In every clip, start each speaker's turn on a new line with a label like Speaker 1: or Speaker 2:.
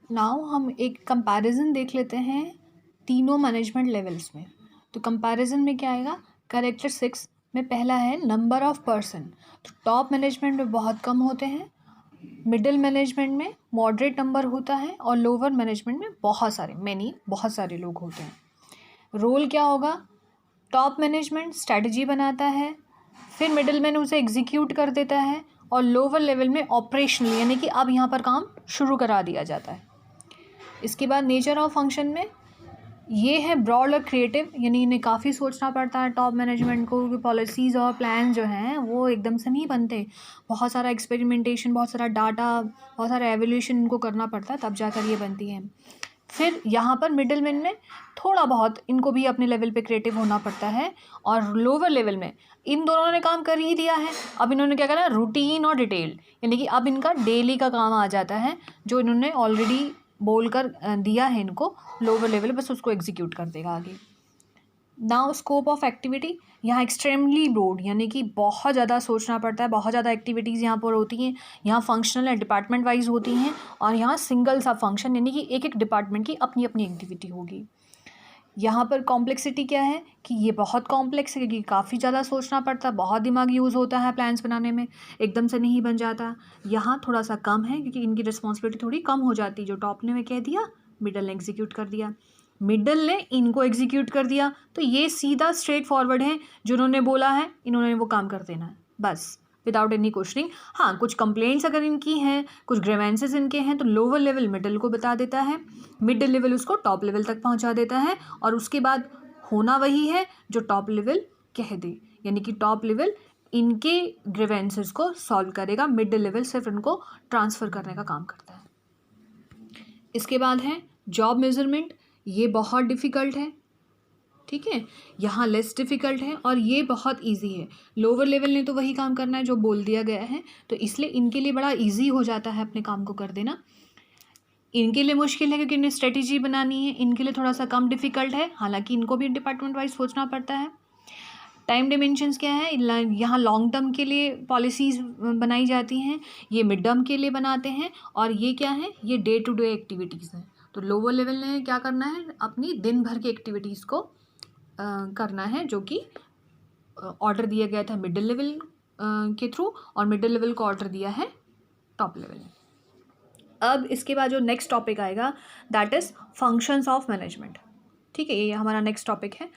Speaker 1: Now हम एक comparison देख लेते हैं तीनों मैनेजमेंट लेवल्स में। तो कंपैरिजन में क्या आएगा, कैरेक्टर 6 में पहला है नंबर ऑफ पर्सन। तो टॉप मैनेजमेंट में बहुत कम होते हैं, मिडिल मैनेजमेंट में मॉडरेट नंबर होता है और लोअर मैनेजमेंट में बहुत सारे लोग होते हैं। रोल क्या होगा, टॉप मैनेजमेंट स्ट्रैटेजी बनाता है, फिर मिडिल मैन उसे एग्जीक्यूट कर देता है और लोअर लेवल में ऑपरेशनल यानी कि अब यहाँ पर काम शुरू करा दिया जाता है। इसके बाद नेचर ऑफ फंक्शन में ये है ब्रॉड और क्रिएटिव, यानी इन्हें काफ़ी सोचना पड़ता है टॉप मैनेजमेंट को कि पॉलिसीज़ और प्लान जो हैं वो एकदम से नहीं बनते। बहुत सारा एक्सपेरिमेंटेशन, बहुत सारा डाटा, बहुत सारा एवोल्यूशन इनको करना पड़ता है, तब जाकर ये बनती हैं। फिर यहाँ पर मिडिल मैन में थोड़ा बहुत इनको भी अपने लेवल पे क्रिएटिव होना पड़ता है और लोअर लेवल में इन दोनों ने काम कर ही दिया है। अब इन्होंने क्या करना है, रूटीन और डिटेल, यानी कि अब इनका डेली का काम आ जाता है जो इन्होंने ऑलरेडी बोल कर दिया है इनको। लोअर लेवल बस उसको एग्जीक्यूट कर देगा आगे। नाउ स्कोप ऑफ एक्टिविटी, यहाँ एक्सट्रीमली ब्रॉड, यानी कि बहुत ज़्यादा सोचना पड़ता है, बहुत ज़्यादा एक्टिविटीज़ यहाँ पर होती हैं। यहाँ फंक्शनल एंड डिपार्टमेंट वाइज होती हैं और यहाँ सिंगल सब फंक्शन, यानी कि एक एक डिपार्टमेंट की अपनी अपनी एक्टिविटी होगी। यहाँ पर कॉम्प्लेक्सिटी क्या है कि ये बहुत कॉम्प्लेक्स है क्योंकि काफ़ी ज़्यादा सोचना पड़ता है, बहुत दिमाग यूज़ होता है प्लान्स बनाने में, एकदम से नहीं बन जाता। यहाँ थोड़ा सा कम है क्योंकि इनकी रिस्पॉन्सिबिलिटी थोड़ी कम हो जाती है। जो टॉप ने कह दिया, मिडल ने एग्जीक्यूट कर दिया, मिडल ने इनको एग्जीक्यूट कर दिया, तो ये सीधा स्ट्रेट फॉरवर्ड है, जो उन्होंने बोला है इन्होंने वो काम कर देना है बस, विदाउट एनी क्वेश्चनिंग। हाँ, कुछ कंप्लेंट्स अगर इनकी हैं, कुछ ग्रीवेंसेस इनके हैं, तो लोअर लेवल मिडिल को बता देता है, मिडिल लेवल उसको टॉप लेवल तक पहुंचा देता है और उसके बाद होना वही है जो टॉप लेवल कह दे, यानी कि टॉप लेवल इनके ग्रीवेंसेस को सॉल्व करेगा, मिडिल लेवल सिर्फ इनको ट्रांसफ़र करने का काम करता है। इसके बाद है जॉब मेजरमेंट, ये बहुत डिफ़िकल्ट है, ठीक है, यहाँ लेस डिफ़िकल्ट है और ये बहुत इजी है। लोअर लेवल ने तो वही काम करना है जो बोल दिया गया है, तो इसलिए इनके लिए बड़ा इजी हो जाता है अपने काम को कर देना। इनके लिए मुश्किल है क्योंकि इन्हें स्ट्रेटेजी बनानी है, इनके लिए थोड़ा सा कम डिफ़िकल्ट है, हालांकि इनको भी डिपार्टमेंट वाइज सोचना पड़ता है। टाइम डिमेंशंस क्या है, यहाँ लॉन्ग टर्म के लिए पॉलिसीज़ बनाई जाती हैं, ये मिड टर्म के लिए बनाते हैं, और ये क्या है, ये डे टू डे एक्टिविटीज़ हैं। तो लोअर लेवल ने क्या करना है, अपनी दिन भर की एक्टिविटीज़ को करना है, जो कि ऑर्डर दिया गया था मिडिल लेवल के थ्रू, और मिडिल लेवल को ऑर्डर दिया है टॉप लेवल ने। अब इसके बाद जो नेक्स्ट टॉपिक आएगा that is functions of management, ठीक है, ये हमारा नेक्स्ट टॉपिक है।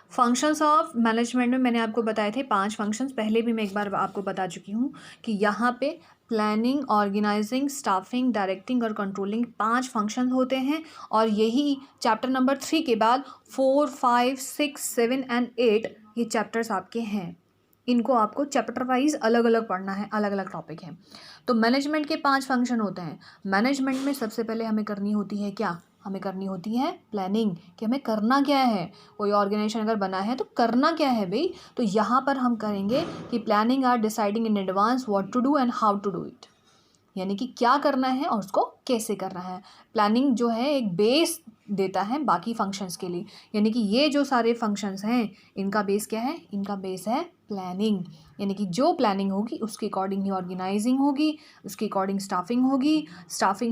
Speaker 1: फंक्शंस ऑफ मैनेजमेंट में मैंने आपको बताए थे 5 फंक्शंस, पहले भी मैं एक बार आपको बता चुकी हूँ कि यहाँ पे प्लानिंग, ऑर्गेनाइजिंग, स्टाफिंग, डायरेक्टिंग और कंट्रोलिंग 5 फंक्शंस होते हैं, और यही चैप्टर नंबर 3 के बाद 4, 5, 6, 7 एंड 8 ये चैप्टर्स आपके हैं। इनको आपको चैप्टर वाइज अलग अलग पढ़ना है, अलग अलग टॉपिक हैं। तो मैनेजमेंट के 5 फंक्शन होते हैं। मैनेजमेंट में सबसे पहले हमें करनी होती है क्या, हमें करनी होती है प्लानिंग, कि हमें करना क्या है। कोई ऑर्गेनाइजेशन अगर बना है तो करना क्या है भाई, तो यहाँ पर हम करेंगे कि planning or deciding in advance what to do and how to do it, यानी कि क्या करना है और उसको कैसे करना है। प्लानिंग जो है एक बेस देता है बाकी फंक्शंस के लिए, यानी कि ये जो सारे फंक्शंस हैं इनका बेस क्या है, इनका बेस है प्लानिंग, यानी कि जो प्लानिंग होगी उसके अकॉर्डिंग ही ऑर्गेनाइजिंग होगी, उसके अकॉर्डिंग स्टाफिंग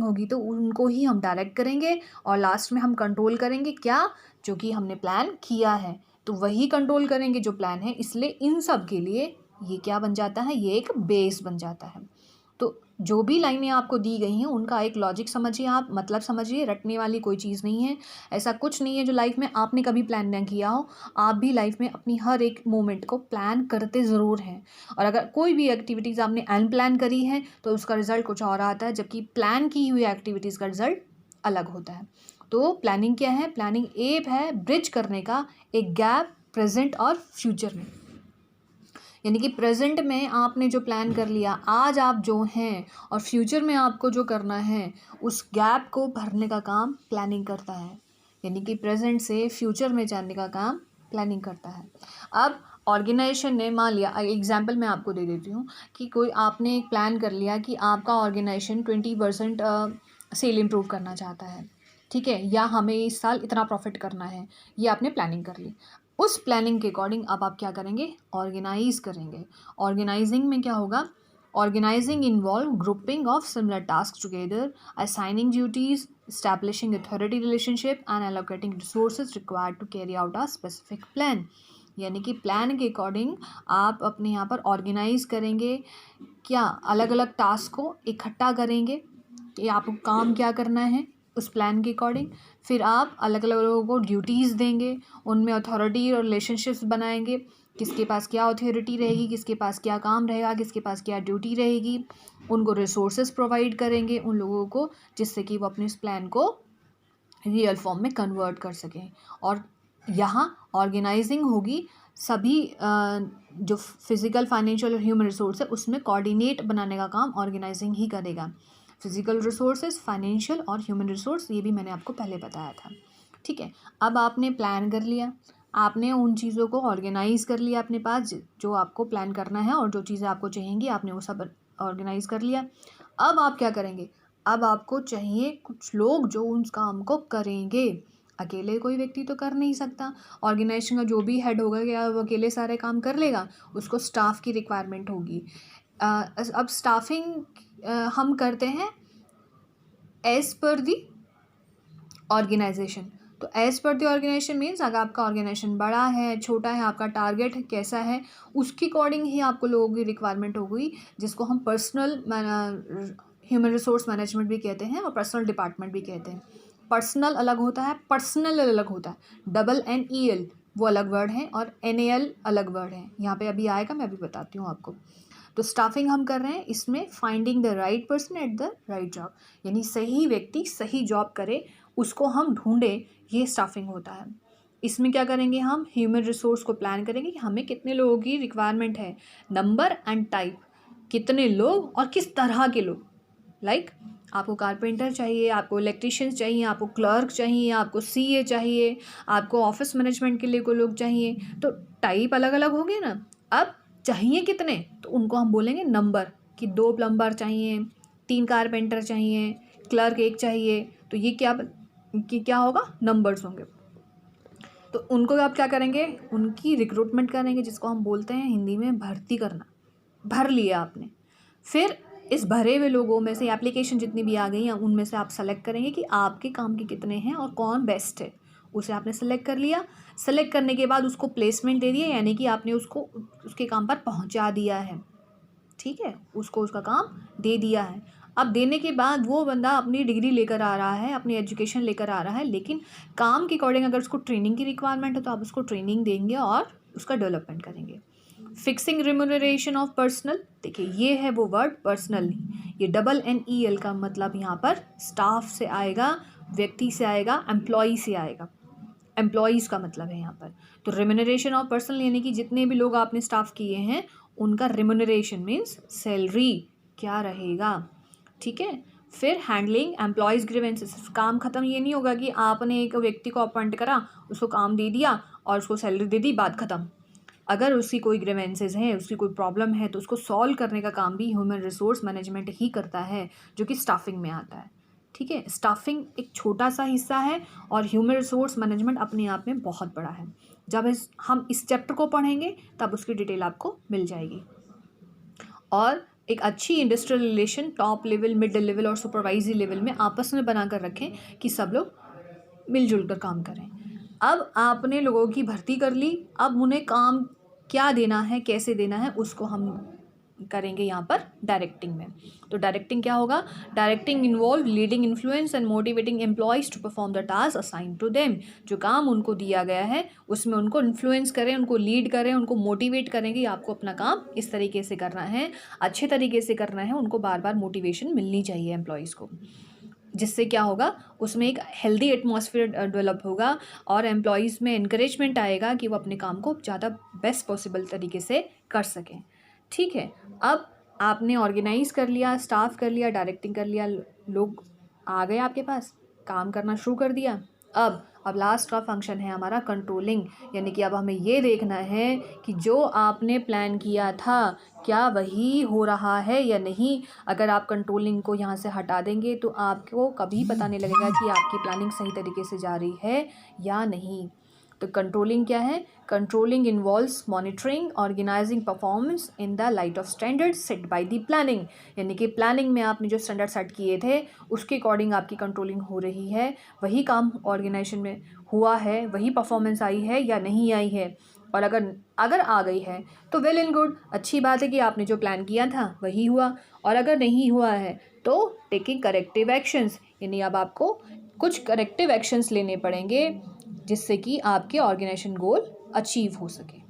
Speaker 1: होगी तो उनको ही हम डायरेक्ट करेंगे, और लास्ट में हम कंट्रोल करेंगे क्या, जो कि हमने प्लान किया है तो वही कंट्रोल करेंगे जो प्लान है। इसलिए इन सब के लिए ये क्या बन जाता है, ये एक बेस बन जाता है। तो जो भी लाइनें आपको दी गई हैं उनका एक लॉजिक समझिए, आप मतलब समझिए, रटने वाली कोई चीज़ नहीं है। ऐसा कुछ नहीं है जो लाइफ में आपने कभी प्लान ना किया हो, आप भी लाइफ में अपनी हर एक मोमेंट को प्लान करते ज़रूर हैं, और अगर कोई भी एक्टिविटीज़ आपने अनप्लान करी है तो उसका रिज़ल्ट कुछ और आता है, जबकि प्लान की हुई एक्टिविटीज़ का रिज़ल्ट अलग होता है। तो प्लानिंग क्या है, प्लानिंग एप है ब्रिज करने का एक गैप प्रेजेंट और फ्यूचर में, यानी कि प्रेजेंट में आपने जो प्लान कर लिया, आज आप जो हैं, और फ्यूचर में आपको जो करना है, उस गैप को भरने का काम प्लानिंग करता है, यानी कि प्रेजेंट से फ्यूचर में जाने का काम प्लानिंग करता है। अब ऑर्गेनाइजेशन ने मान लिया, एग्जांपल मैं आपको दे देती हूँ कि कोई आपने एक प्लान कर लिया कि आपका ऑर्गेनाइजेशन 20% सेल इम्प्रूव करना चाहता है, ठीक है, या हमें इस साल इतना प्रॉफिट करना है, ये आपने प्लानिंग कर ली। उस प्लानिंग के अकॉर्डिंग अब आप क्या करेंगे, ऑर्गेनाइज करेंगे। ऑर्गेनाइजिंग में क्या होगा, Organizing involve grouping of similar tasks together, assigning duties, establishing authority relationship and allocating resources required to carry out a specific plan. यानी कि प्लान के अकॉर्डिंग आप अपने यहाँ पर ऑर्गेनाइज करेंगे, क्या अलग अलग टास्क को इकट्ठा करेंगे कि आपको काम क्या करना है उस प्लान के अकॉर्डिंग, फिर आप अलग अलग लोगों को ड्यूटीज़ देंगे, उनमें अथॉरिटी और रिलेशनशिप्स बनाएंगे, किसके पास क्या अथॉरिटी रहेगी, किसके पास क्या काम रहेगा, किसके पास क्या ड्यूटी रहेगी, उनको रिसोर्सेज प्रोवाइड करेंगे उन लोगों को, जिससे कि वो अपने इस प्लान को रियल फॉर्म में कन्वर्ट कर सकें। और यहाँ ऑर्गेनाइजिंग होगी सभी जो फिज़िकल, फाइनेंशियल और ह्यूमन रिसोर्स है उसमें कोऑर्डिनेट बनाने का काम ऑर्गेनाइजिंग ही करेगा। फिज़िकल रिसोर्सेज, फाइनेंशियल और ह्यूमन रिसोर्स, ये भी मैंने आपको पहले बताया था। ठीक है, अब आपने प्लान कर लिया, आपने उन चीज़ों को ऑर्गेनाइज़ कर लिया अपने पास जो आपको प्लान करना है, और जो चीज़ें आपको चाहिएंगी आपने वो सब ऑर्गेनाइज़ कर लिया। अब आप क्या करेंगे, अब आपको चाहिए कुछ लोग जो उस काम को करेंगे। अकेले कोई व्यक्ति तो कर नहीं सकता, ऑर्गेनाइजेशन का जो भी हेड होगा क्या वो अकेले सारे काम कर लेगा, उसको स्टाफ की रिक्वायरमेंट होगी। अब स्टाफिंग हम करते हैं एज पर दी ऑर्गेनाइजेशन। तो एज पर दी ऑर्गेनाइजेशन मीन्स अगर आपका ऑर्गेनाइजेशन बड़ा है, छोटा है, आपका टारगेट कैसा है, उसके अकॉर्डिंग ही आपको लोगों की रिक्वायरमेंट होगी, जिसको हम पर्सनल ह्यूमन रिसोर्स मैनेजमेंट भी कहते हैं और पर्सनल डिपार्टमेंट भी कहते हैं। पर्सनल अलग होता है, पर्सनल अलग होता है, WNEL वो अलग वर्ड है और NAL अलग वर्ड है। यहाँ पे अभी आएगा, मैं अभी बताती हूँ आपको। तो स्टाफिंग हम कर रहे हैं इसमें finding the right person at the right job, यानी सही व्यक्ति सही जॉब करे उसको हम ढूंढें, ये स्टाफिंग होता है। इसमें क्या करेंगे, हम ह्यूमन रिसोर्स को प्लान करेंगे कि हमें कितने लोगों की रिक्वायरमेंट है, नंबर एंड टाइप, कितने लोग और किस तरह के लोग। लाइक आपको कारपेंटर चाहिए, आपको इलेक्ट्रिशियन चाहिए, आपको क्लर्क चाहिए, आपको CA चाहिए, आपको ऑफिस मैनेजमेंट के लिए कोई लोग चाहिए, तो टाइप अलग अलग हो गए ना। अब चाहिए कितने, तो उनको हम बोलेंगे नंबर, कि 2 प्लम्बर चाहिए, 3 कारपेंटर चाहिए, क्लर्क 1 चाहिए, तो ये क्या होगा, नंबर्स होंगे। तो उनको आप क्या करेंगे, उनकी रिक्रूटमेंट करेंगे, जिसको हम बोलते हैं हिंदी में भर्ती करना। भर लिया आपने, फिर इस भरे हुए लोगों में से एप्लीकेशन जितनी भी आ गई हैं उनमें से आप सेलेक्ट करेंगे कि आपके काम के कितने हैं और कौन बेस्ट है, उसे आपने सेलेक्ट कर लिया। सेलेक्ट करने के बाद उसको प्लेसमेंट दे दिया, यानी कि आपने उसको उसके काम पर पहुंचा दिया है। ठीक है, उसको उसका काम दे दिया है। अब देने के बाद वो बंदा अपनी डिग्री लेकर आ रहा है, अपनी एजुकेशन लेकर आ रहा है, लेकिन काम के अकॉर्डिंग अगर उसको ट्रेनिंग की रिक्वायरमेंट है तो आप उसको ट्रेनिंग देंगे और उसका डेवलपमेंट करेंगे। फिक्सिंग रिम्यूनरेशन ऑफ पर्सनल, देखिए ये है वो वर्ड पर्सनल, ये WNEL का मतलब यहाँ पर स्टाफ से आएगा, व्यक्ति से आएगा, एम्प्लॉई से आएगा, एम्प्लॉयज़ का मतलब है यहाँ पर। तो रिम्यूनरेशन ऑफ पर्सनल यानी कि जितने भी लोग आपने स्टाफ किए हैं उनका रिम्यूनरेशन मीन्स सैलरी क्या रहेगा। ठीक है, फिर हैंडलिंग एम्प्लॉयज़ ग्रीवेंसेस, काम ख़त्म ये नहीं होगा कि आपने एक व्यक्ति को अपॉइंट करा, उसको काम दे दिया और उसको सैलरी दे दी, बात ख़त्म। अगर उसकी कोई ग्रीवेंसेस हैं, उसकी कोई प्रॉब्लम है, तो उसको सॉल्व करने का काम भी ह्यूमन रिसोर्स मैनेजमेंट ही करता है, जो कि स्टाफिंग में आता है। ठीक है, स्टाफिंग एक छोटा सा हिस्सा है और ह्यूमन रिसोर्स मैनेजमेंट अपने आप में बहुत बड़ा है। जब हम इस चैप्टर को पढ़ेंगे तब उसकी डिटेल आपको मिल जाएगी। और एक अच्छी industrial relation top level, mid level और सुपरवाइजरी लेवल में आपस में बना कर रखें कि सब लोग मिलजुल कर काम करें। अब आपने लोगों की भर्ती कर ली, अब उन्हें काम क्या देना है, कैसे देना है, उसको हम करेंगे यहाँ पर डायरेक्टिंग में। तो डायरेक्टिंग क्या होगा, directing involve leading influence and motivating employees to perform the task assign to them. जो काम उनको दिया गया है उसमें उनको इन्फ्लुएंस करें, उनको लीड करें, उनको मोटिवेट करें कि आपको अपना काम इस तरीके से करना है, अच्छे तरीके से करना है। उनको बार बार मोटिवेशन मिलनी चाहिए एम्प्लॉयज़ को, जिससे क्या होगा, उसमें एक हेल्दी एटमॉस्फेयर डेवलप होगा और एम्प्लॉयज़ में इनकरेजमेंट आएगा कि वो अपने काम को ज़्यादा बेस्ट पॉसिबल तरीके से कर सकें। ठीक है, अब आपने ऑर्गेनाइज़ कर लिया, स्टाफ कर लिया, डायरेक्टिंग कर लिया, लोग आ गए आपके पास, काम करना शुरू कर दिया। अब लास्ट का फंक्शन है हमारा कंट्रोलिंग, यानी कि अब हमें ये देखना है कि जो आपने प्लान किया था क्या वही हो रहा है या नहीं। अगर आप कंट्रोलिंग को यहाँ से हटा देंगे तो आपको कभी पता नहीं लगेगा कि आपकी प्लानिंग सही तरीके से जा रही है या नहीं। तो कंट्रोलिंग क्या है? Controlling involves monitoring organising performance in the light of standard set by the planning. यानी कि प्लानिंग में आपने जो स्टैंडर्ड सेट किए थे उसके अकॉर्डिंग आपकी कंट्रोलिंग हो रही है, वही काम ऑर्गेनाइजेशन में हुआ है, वही परफॉर्मेंस आई है या नहीं आई है। और अगर आ गई है तो वेल एंड गुड, अच्छी बात है कि आपने जो प्लान किया था वही हुआ। और अगर नहीं हुआ है तो टेकिंग करेक्टिव एक्शंस, यानी अब आपको कुछ करेक्टिव एक्शंस लेने पड़ेंगे जिससे कि आपके ऑर्गेनाइजेशन गोल अचीव हो सके।